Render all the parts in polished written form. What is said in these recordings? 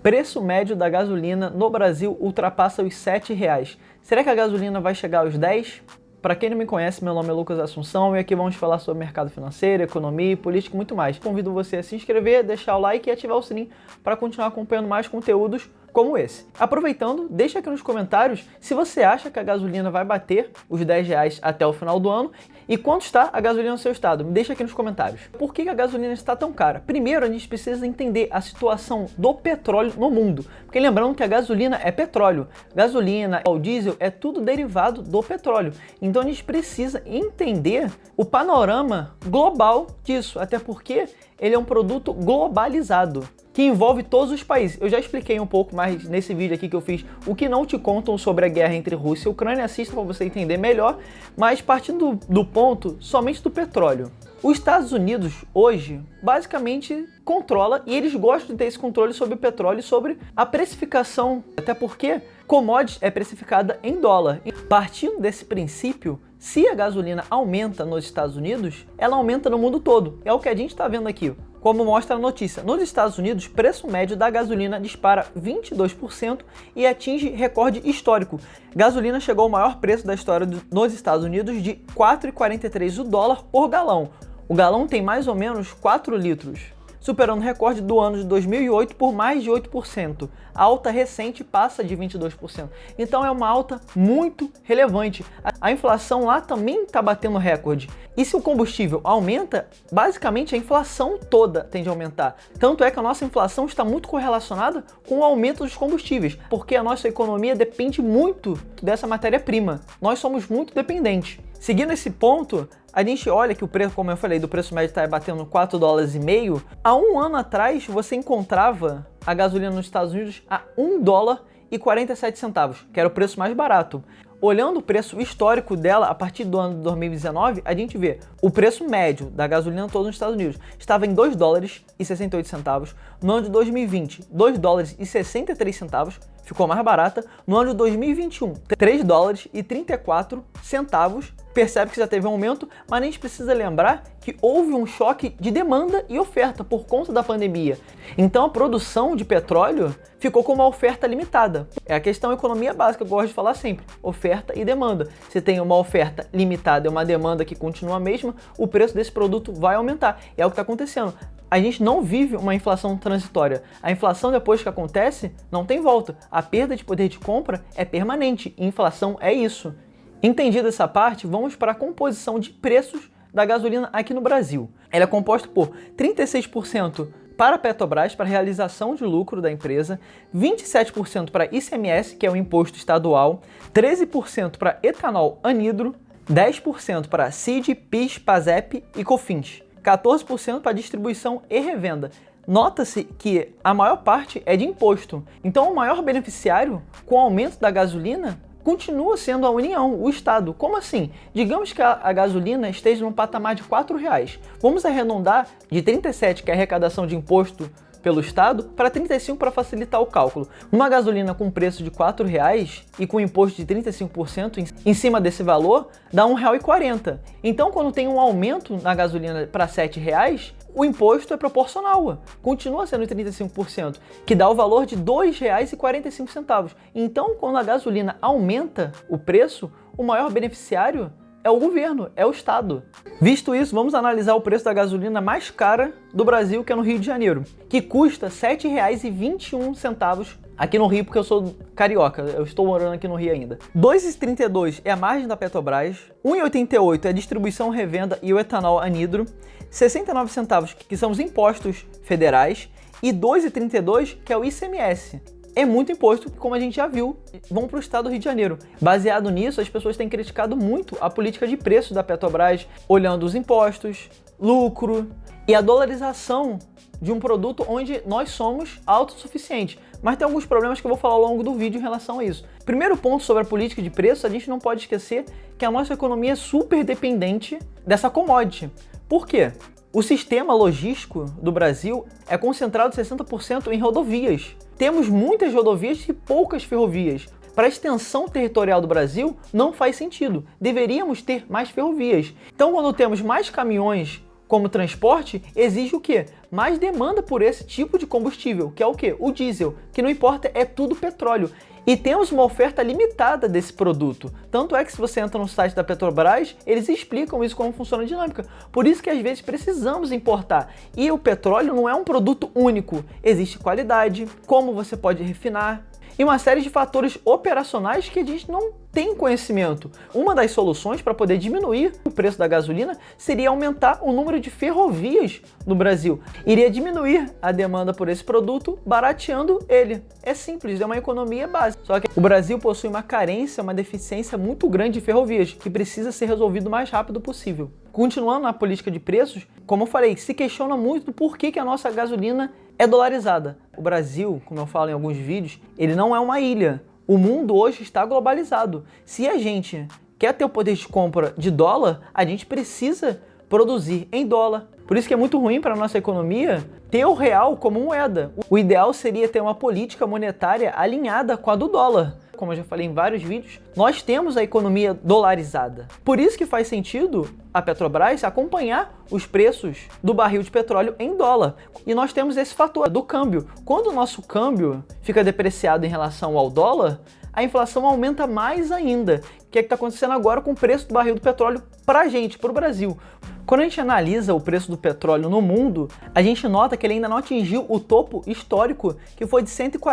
Preço médio da gasolina no Brasil ultrapassa os R$7. Será que a gasolina vai chegar aos 10? Para quem não me conhece, meu nome é Lucas Assunção e aqui vamos falar sobre mercado financeiro, economia, política e muito mais. Convido você a se inscrever, deixar o like e ativar o sininho para continuar acompanhando mais conteúdos como esse. Aproveitando, deixa aqui nos comentários se você acha que a gasolina vai bater os R$10 até o final do ano e quanto está a gasolina no seu estado. Me deixa aqui nos comentários. Por que a gasolina está tão cara? Primeiro, a gente precisa entender a situação do petróleo no mundo. Porque lembrando que a gasolina é petróleo. Gasolina, o diesel é tudo derivado do petróleo. Então a gente precisa entender o panorama global disso. Até porque ele é um produto globalizado, que envolve todos os países. Eu já expliquei um pouco mais nesse vídeo aqui que eu fiz o que não te contam sobre a guerra entre Rússia e Ucrânia. Assista para você entender melhor, mas partindo do ponto somente do petróleo. Os Estados Unidos hoje basicamente controla e eles gostam de ter esse controle sobre o petróleo e sobre a precificação, até porque commodities é precificada em dólar. E partindo desse princípio, se a gasolina aumenta nos Estados Unidos, ela aumenta no mundo todo. É o que a gente está vendo aqui, como mostra a notícia. Nos Estados Unidos, o preço médio da gasolina dispara 22% e atinge recorde histórico. Gasolina chegou ao maior preço da história nos Estados Unidos de R$ 4,43 o dólar por galão. O galão tem mais ou menos 4 litros, superando o recorde do ano de 2008 por mais de 8%. A alta recente passa de 22%. Então é uma alta muito relevante. A inflação lá também está batendo recorde. E se o combustível aumenta, basicamente a inflação toda tende a aumentar. Tanto é que a nossa inflação está muito correlacionada com o aumento dos combustíveis, porque a nossa economia depende muito dessa matéria-prima. Nós somos muito dependentes. Seguindo esse ponto, a gente olha que o preço, como eu falei, do preço médio está batendo $4,50. Há um ano atrás, você encontrava a gasolina nos Estados Unidos a $1,47, que era o preço mais barato. Olhando o preço histórico dela, a partir do ano de 2019, a gente vê o preço médio da gasolina toda nos Estados Unidos estava em $2,68. No ano de 2020, $2,63, ficou mais barata. No ano de 2021, $3,34. Percebe que já teve um aumento, mas a gente precisa lembrar que houve um choque de demanda e oferta por conta da pandemia. Então a produção de petróleo ficou com uma oferta limitada. É a questão economia básica, eu gosto de falar sempre, oferta e demanda. Se tem uma oferta limitada e uma demanda que continua a mesma, o preço desse produto vai aumentar. É o que está acontecendo. A gente não vive uma inflação transitória. A inflação, depois que acontece, não tem volta. A perda de poder de compra é permanente. Inflação é isso. Entendida essa parte, vamos para a composição de preços da gasolina aqui no Brasil. Ela é composta por 36% para a Petrobras, para a realização de lucro da empresa, 27% para ICMS, que é o imposto estadual, 13% para etanol anidro, 10% para CID, PIS, PASEP e COFINS, 14% para distribuição e revenda. Nota-se que a maior parte é de imposto. Então o maior beneficiário com o aumento da gasolina continua sendo a União, o Estado. Como assim? Digamos que a gasolina esteja num patamar de R$4. Vamos arredondar de 37, que é a arrecadação de imposto pelo Estado, para 35 para facilitar o cálculo. Uma gasolina com preço de R$4 e com imposto de 35% em cima desse valor, dá R$1,40. Então, quando tem um aumento na gasolina para R$7, o imposto é proporcional, continua sendo 35%, que dá o valor de R$2,45. Então, quando a gasolina aumenta o preço, o maior beneficiário é o governo, é o Estado. Visto isso, vamos analisar o preço da gasolina mais cara do Brasil, que é no Rio de Janeiro, que custa R$ 7,21 aqui no Rio, porque eu sou carioca, eu estou morando aqui no Rio ainda. R$ 2,32 é a margem da Petrobras, R$ 1,88 é a distribuição, revenda e o etanol anidro, 69 centavos que são os impostos federais e R$ 2,32 que é o ICMS. É muito imposto, como a gente já viu, vão para o estado do Rio de Janeiro. Baseado nisso, as pessoas têm criticado muito a política de preços da Petrobras, olhando os impostos, lucro e a dolarização de um produto onde nós somos autossuficientes. Mas tem alguns problemas que eu vou falar ao longo do vídeo em relação a isso. Primeiro ponto sobre a política de preço, a gente não pode esquecer que a nossa economia é super dependente dessa commodity. Por quê? O sistema logístico do Brasil é concentrado 60% em rodovias. Temos muitas rodovias e poucas ferrovias. Para a extensão territorial do Brasil, não faz sentido. Deveríamos ter mais ferrovias. Então, quando temos mais caminhões como transporte, exige o quê? Mais demanda por esse tipo de combustível, que é o quê? O diesel, que não importa, é tudo petróleo. E temos uma oferta limitada desse produto. Tanto é que se você entra no site da Petrobras, eles explicam isso como funciona a dinâmica. Por isso que às vezes precisamos importar. E o petróleo não é um produto único. Existe qualidade, como você pode refinar, e uma série de fatores operacionais que a gente não tem conhecimento. Uma das soluções para poder diminuir o preço da gasolina seria aumentar o número de ferrovias no Brasil. Iria diminuir a demanda por esse produto, barateando ele. É simples, é uma economia básica. Só que o Brasil possui uma carência, uma deficiência muito grande de ferrovias, que precisa ser resolvido o mais rápido possível. Continuando na política de preços, como eu falei, se questiona muito por que a nossa gasolina é dolarizada. O Brasil, como eu falo em alguns vídeos, ele não é uma ilha. O mundo hoje está globalizado. Se a gente quer ter o poder de compra de dólar, a gente precisa produzir em dólar. Por isso que é muito ruim para a nossa economia ter o real como moeda. O ideal seria ter uma política monetária alinhada com a do dólar. Como eu já falei em vários vídeos, nós temos a economia dolarizada. Por isso que faz sentido a Petrobras acompanhar os preços do barril de petróleo em dólar. E nós temos esse fator do câmbio. Quando o nosso câmbio fica depreciado em relação ao dólar, a inflação aumenta mais ainda. O que é que está acontecendo agora com o preço do barril do petróleo para a gente, para o Brasil? Quando a gente analisa o preço do petróleo no mundo, a gente nota que ele ainda não atingiu o topo histórico, que foi de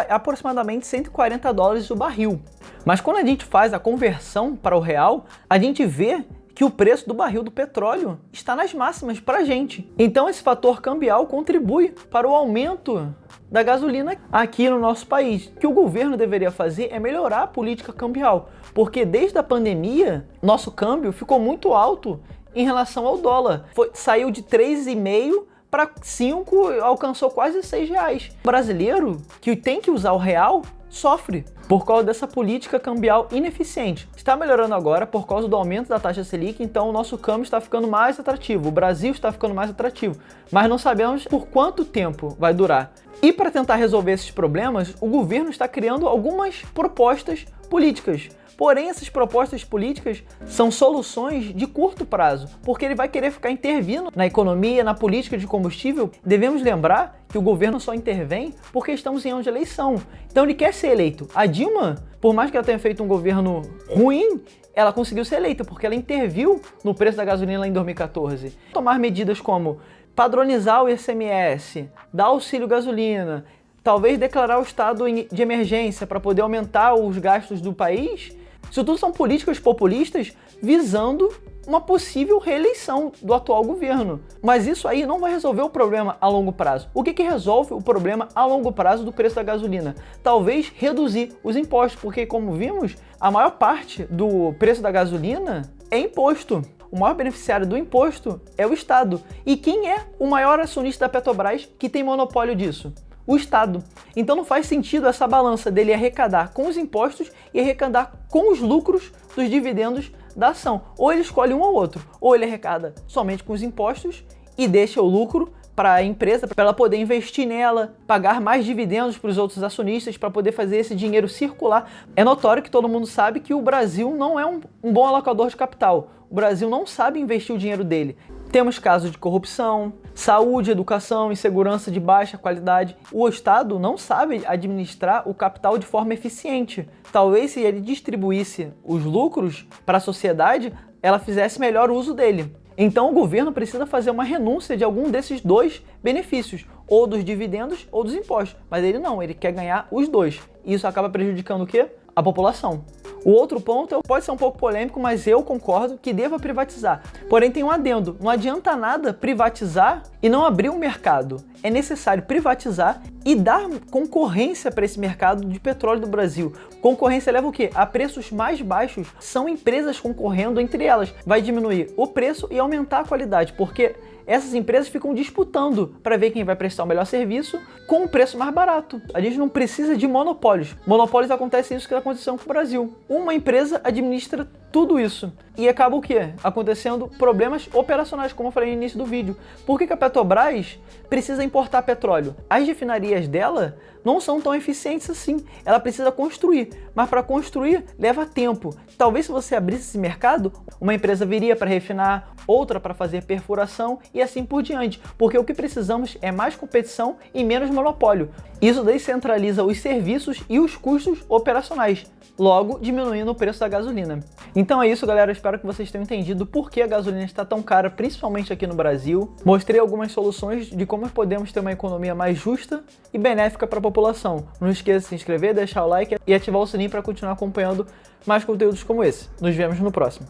aproximadamente 140 dólares o barril. Mas quando a gente faz a conversão para o real, a gente vê que o preço do barril do petróleo está nas máximas para a gente. Então esse fator cambial contribui para o aumento da gasolina aqui no nosso país. O que o governo deveria fazer é melhorar a política cambial, porque desde a pandemia, nosso câmbio ficou muito alto em relação ao dólar. Saiu de 3,5 para 5, alcançou quase R$6. O brasileiro, que tem que usar o real, sofre por causa dessa política cambial ineficiente. Está melhorando agora por causa do aumento da taxa Selic, então o nosso câmbio está ficando mais atrativo, o Brasil está ficando mais atrativo, mas não sabemos por quanto tempo vai durar. E para tentar resolver esses problemas, o governo está criando algumas propostas políticas. Porém, essas propostas políticas são soluções de curto prazo, porque ele vai querer ficar intervindo na economia, na política de combustível. Devemos lembrar que o governo só intervém porque estamos em ano de eleição. Então ele quer ser eleito. A Dilma, por mais que ela tenha feito um governo ruim, ela conseguiu ser eleita porque ela interviu no preço da gasolina lá em 2014. Tomar medidas como padronizar o ICMS, dar auxílio gasolina, talvez declarar o estado de emergência para poder aumentar os gastos do país. Isso tudo são políticas populistas visando uma possível reeleição do atual governo. Mas isso aí não vai resolver o problema a longo prazo. O que resolve o problema a longo prazo do preço da gasolina? Talvez reduzir os impostos, porque como vimos, a maior parte do preço da gasolina é imposto. O maior beneficiário do imposto é o Estado. E quem é o maior acionista da Petrobras que tem monopólio disso? O Estado. Então não faz sentido essa balança dele arrecadar com os impostos e arrecadar com os lucros dos dividendos da ação. Ou ele escolhe um ou outro, ou ele arrecada somente com os impostos e deixa o lucro para a empresa, para ela poder investir nela, pagar mais dividendos para os outros acionistas, para poder fazer esse dinheiro circular. É notório que todo mundo sabe que o Brasil não é um bom alocador de capital. O Brasil não sabe investir o dinheiro dele. Temos casos de corrupção, saúde, educação e segurança de baixa qualidade. O Estado não sabe administrar o capital de forma eficiente. Talvez se ele distribuísse os lucros para a sociedade, ela fizesse melhor uso dele. Então o governo precisa fazer uma renúncia de algum desses dois benefícios, ou dos dividendos ou dos impostos. Mas ele não, ele quer ganhar os dois. E isso acaba prejudicando o quê? A população. O outro ponto pode ser um pouco polêmico, mas eu concordo que deva privatizar. Porém, tem um adendo. Não adianta nada privatizar e não abrir o mercado. É necessário privatizar e dar concorrência para esse mercado de petróleo do Brasil. Concorrência leva o quê? A preços mais baixos. São empresas concorrendo entre elas. Vai diminuir o preço e aumentar a qualidade, porque essas empresas ficam disputando para ver quem vai prestar o melhor serviço com um preço mais barato. A gente não precisa de monopólios. Monopólios acontece isso que aconteceu com o Brasil. Uma empresa administra tudo isso. E acaba o quê? Acontecendo problemas operacionais, como eu falei no início do vídeo. Por que a Petrobras precisa importar petróleo? As refinarias dela não são tão eficientes assim. Ela precisa construir, mas para construir leva tempo. Talvez se você abrisse esse mercado, uma empresa viria para refinar, outra para fazer perfuração e assim por diante. Porque o que precisamos é mais competição e menos monopólio. Isso descentraliza os serviços e os custos operacionais, logo diminuindo o preço da gasolina. Então é isso, galera. Espero que vocês tenham entendido por que a gasolina está tão cara, principalmente aqui no Brasil. Mostrei algumas soluções de como podemos ter uma economia mais justa e benéfica para a população. Não esqueça de se inscrever, deixar o like e ativar o sininho para continuar acompanhando mais conteúdos como esse. Nos vemos no próximo.